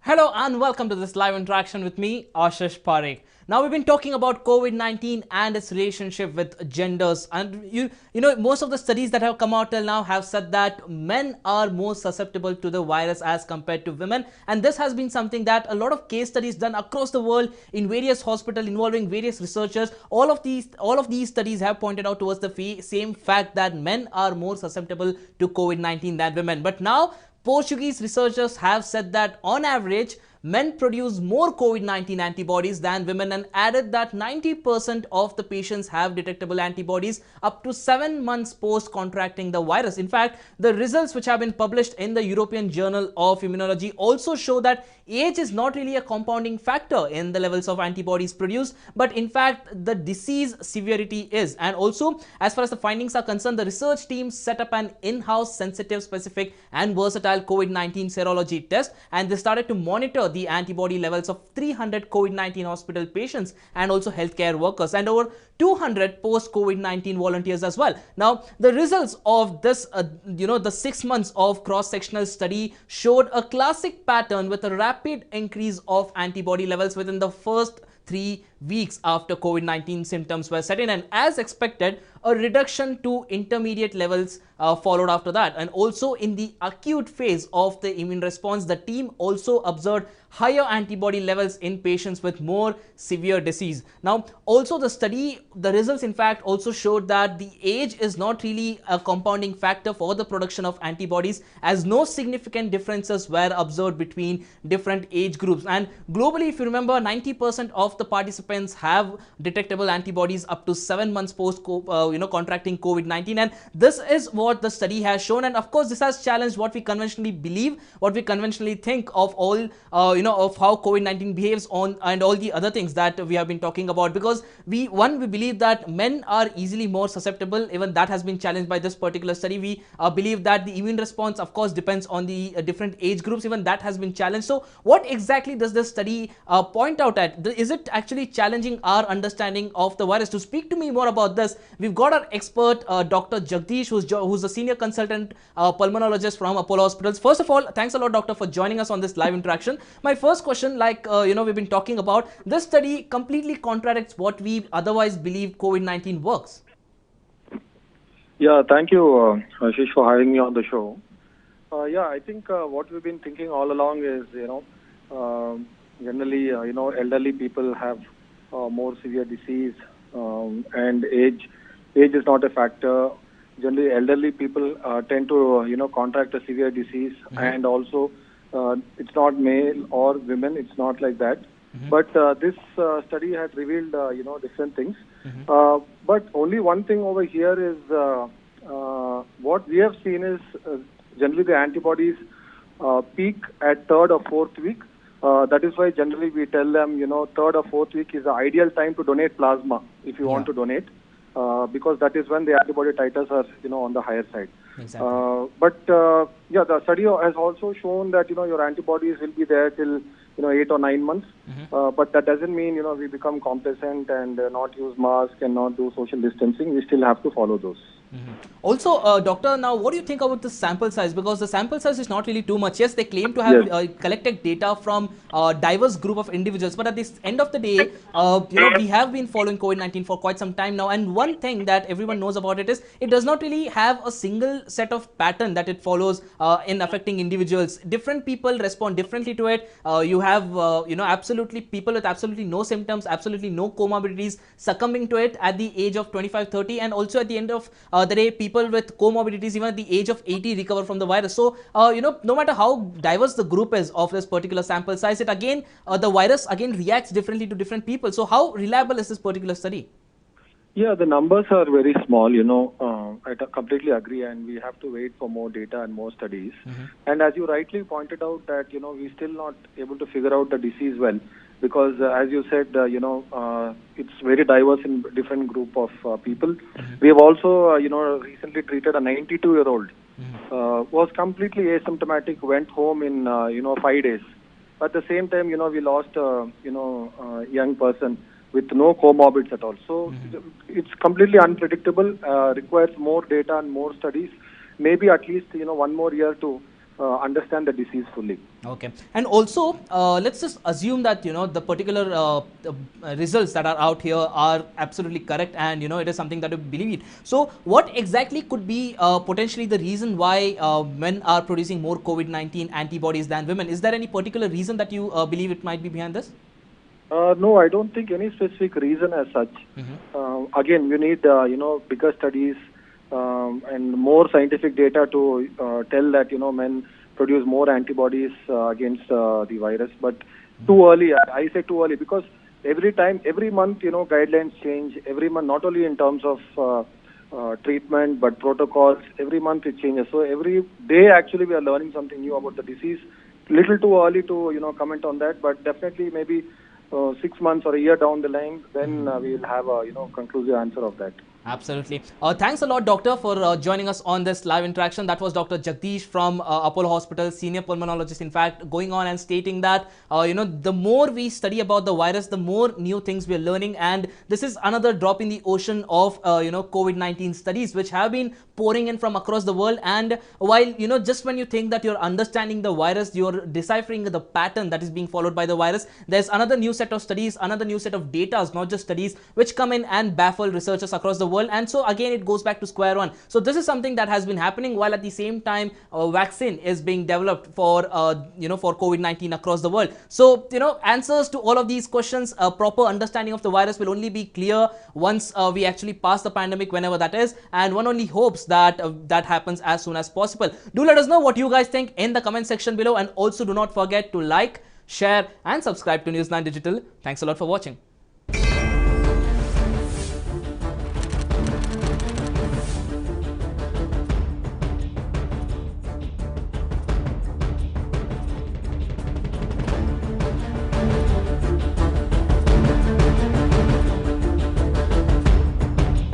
Hello and welcome to this live interaction with me, Ashish Parekh. Now we've been talking about COVID-19 and its relationship with genders, and you know most of the studies that have come out till now have said that men are more susceptible to the virus as compared to women, and this has been something that a lot of case studies done across the world in various hospitals involving various researchers. All of these studies have pointed out towards the same fact that men are more susceptible to COVID-19 than women. But now Portuguese researchers have said that on average, men produce more COVID-19 antibodies than women and added that 90% of the patients have detectable antibodies up to 7 months post contracting the virus. In fact, the results which have been published in the European Journal of Immunology also show that age is not really a compounding factor in the levels of antibodies produced, but in fact the disease severity is. And also, as far as the findings are concerned, the research team set up an in-house sensitive, specific and versatile COVID-19 serology test, and they started to monitor the antibody levels of 300 COVID-19 hospital patients and also healthcare workers and over 200 post-COVID-19 volunteers as well. Now, the results of this, the 6 months of cross-sectional study showed a classic pattern with a rapid increase of antibody levels within the first 3 weeks after COVID-19 symptoms were set in, and as expected, a reduction to intermediate levels followed after that. And also in the acute phase of the immune response, the team also observed higher antibody levels in patients with more severe disease. Now, also the results in fact also showed that the age is not really a compounding factor for the production of antibodies, as no significant differences were observed between different age groups. And globally, if you remember, 90% of the participants have detectable antibodies up to 7 months post contracting COVID-19, and this is what the study has shown. And of course, this has challenged what we conventionally believe, what we conventionally think of all of how COVID-19 behaves on, and all the other things that we have been talking about, because we believe that men are easily more susceptible. Even that has been challenged by this particular study. We believe that the immune response of course depends on the different age groups. Even that has been challenged. So what exactly does this study point out at? Is it actually challenging our understanding of the virus? To speak to me more about this, we've got our expert Dr. Jagdish, who's a senior consultant pulmonologist from Apollo Hospitals. First of all, thanks a lot, doctor, for joining us on this live interaction. My first question, we've been talking about, this study completely contradicts what we otherwise believe COVID-19 works. Yeah, thank you, Ashish, for having me on the show. I think what we've been thinking all along is, generally, elderly people have more severe disease, and age is not a factor. Generally, elderly people tend to, contract a severe disease, and also it's not male or women. It's not like that. But this study has revealed, different things. But only one thing over here is what we have seen is generally the antibodies peak at third or fourth week. That is why generally we tell them, third or fourth week is the ideal time to donate plasma if you want to donate, because that is when the antibody titers are, on the higher side. Exactly. The study has also shown that, your antibodies will be there till, 8 or 9 months. But that doesn't mean, we become complacent and not use mask and not do social distancing. We still have to follow those. Also, doctor, now what do you think about the sample size? Because the sample size is not really too much. Yes, they claim to have collected data from a diverse group of individuals, but at the end of the day, we have been following COVID-19 for quite some time now, and one thing that everyone knows about it is it does not really have a single set of pattern that it follows in affecting individuals. Different people respond differently to it. You have absolutely people with absolutely no symptoms, absolutely no comorbidities succumbing to it at the age of 25-30, and also at the end of the day, people with comorbidities even at the age of 80 recover from the virus. So no matter how diverse the group is of this particular sample size, it again the virus again reacts differently to different people. So how reliable is this particular study? Yeah, the numbers are very small, I completely agree, and we have to wait for more data and more studies. And as you rightly pointed out that, we're still not able to figure out the disease well, because as you said, it's very diverse in different group of people. We have also, recently treated a 92-year-old was completely asymptomatic, went home in, 5 days. At the same time, we lost, a young person with no comorbids at all. So it's completely unpredictable, requires more data and more studies, maybe at least, 1 more year to understand the disease fully. Okay, and also let's just assume that the particular results that are out here are absolutely correct, and it is something that we believe in. So, what exactly could be potentially the reason why men are producing more COVID-19 antibodies than women? Is there any particular reason that you believe it might be behind this? No, I don't think any specific reason as such. Again, you need bigger studies and more scientific data to tell that men produce more antibodies against the virus. But too early. I say too early because every month, guidelines change. Every month, not only in terms of treatment but protocols. Every month it changes. So every day, actually, we are learning something new about the disease. Little too early to comment on that, but definitely maybe 6 months or a year down the line, then we will have a conclusive answer of that. Absolutely. Thanks a lot, doctor, for joining us on this live interaction. That was Dr. Jagdish from Apollo Hospital, senior pulmonologist, in fact, going on and stating that, the more we study about the virus, the more new things we are learning. And this is another drop in the ocean of, COVID-19 studies, which have been pouring in from across the world. And while, just when you think that you're understanding the virus, you're deciphering the pattern that is being followed by the virus, there's another new set of studies, another new set of data, not just studies, which come in and baffle researchers across the world. And so again, it goes back to square one. So this is something that has been happening, while at the same time a vaccine is being developed for for COVID-19 across the world. So answers to all of these questions, a proper understanding of the virus will only be clear once we actually pass the pandemic, whenever that is, and one only hopes that that happens as soon as possible. Do let us know what you guys think in the comment section below, and also do not forget to like, share and subscribe to News9 Digital. Thanks a lot for watching.